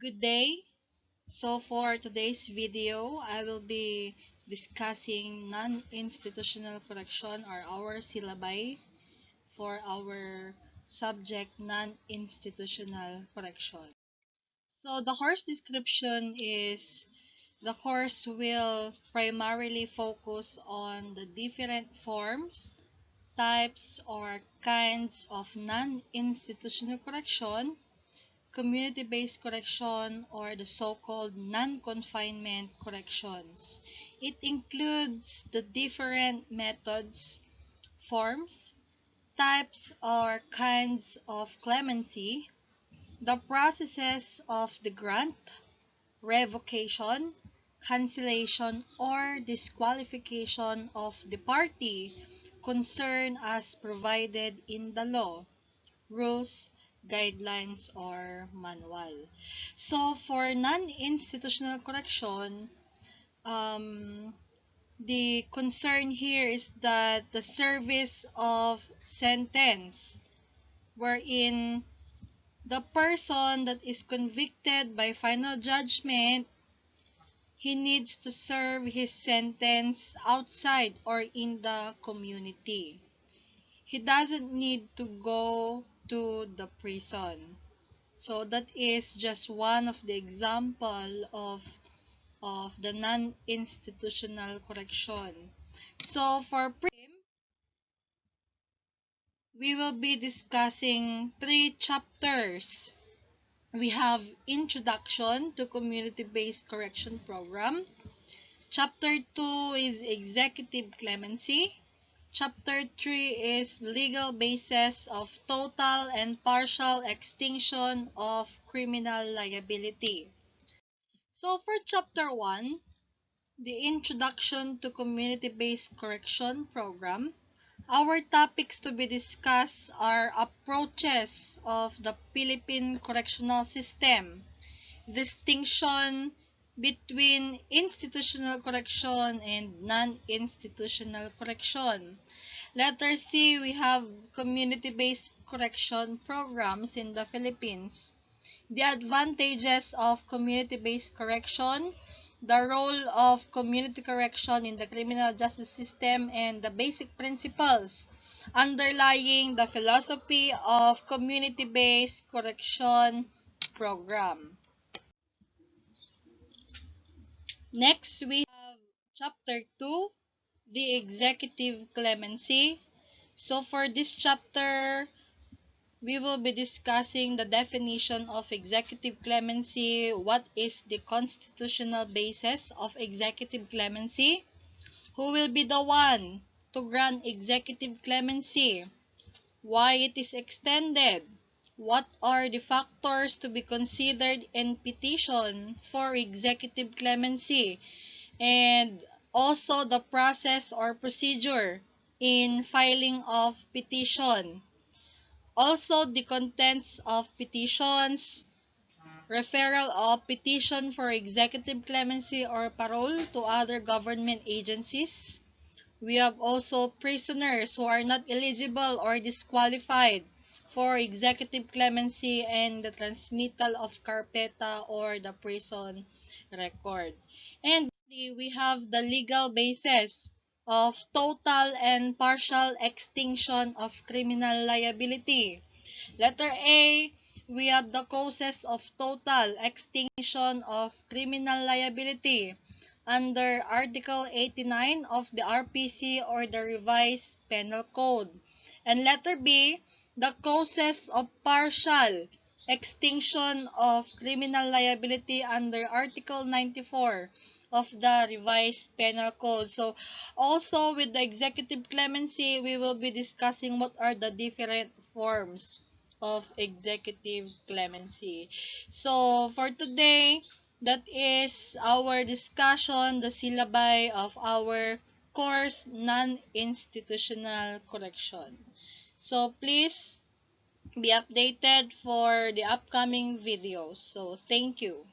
Good day. So for today's video, I will be discussing non-institutional correction or our syllabi for our subject non-institutional correction. So the course description is the course will primarily focus on the different forms, types, or kinds of non-institutional correction, community-based correction, or the so-called non-confinement corrections. It includes the different methods, forms, types, or kinds of clemency, the processes of the grant, revocation, cancellation, or disqualification of the party concerned as provided in the law, rules, guidelines, or manual. So for non-institutional correction, the concern here is that the service of sentence wherein the person that is convicted by final judgment, he needs to serve his sentence outside or in the community. He doesn't need to go to the prison. So that is just one of the example of the non-institutional correction. So for Prelim, we will be discussing 3 chapters. We have Introduction to Community-Based Correction Program. Chapter 2 is Executive Clemency. Chapter 3 is Legal Basis of Total and Partial Extinction of Criminal Liability. So for Chapter 1, the Introduction to Community-Based Correction Program, our topics to be discussed are approaches of the Philippine correctional system, distinction between institutional correction and non-institutional correction. Letter C, we have community-based correction programs in the Philippines. The advantages of community-based correction, the role of community correction in the criminal justice system, and the basic principles underlying the philosophy of community-based correction program. Next, we have Chapter 2, the Executive Clemency. So for this chapter, we will be discussing the definition of executive clemency, what is the constitutional basis of executive clemency, who will be the one to grant executive clemency, why it is extended, what are the factors to be considered in petition for executive clemency, and also the process or procedure in filing of petition. Also, the contents of petitions, referral of petition for executive clemency or parole to other government agencies. We have also prisoners who are not eligible or disqualified for executive clemency and the transmittal of carpeta or the prison record. And we have the legal basis of total and partial extinction of criminal liability. Letter A, we have the causes of total extinction of criminal liability under Article 89 of the RPC or the Revised Penal Code. And letter B, the causes of partial extinction of criminal liability under Article 94 of the Revised Penal Code. So, also with the executive clemency, we will be discussing what are the different forms of executive clemency. So, for today, that is our discussion, the syllabi of our course, non-institutional correction. So, please be updated for the upcoming videos. So, thank you.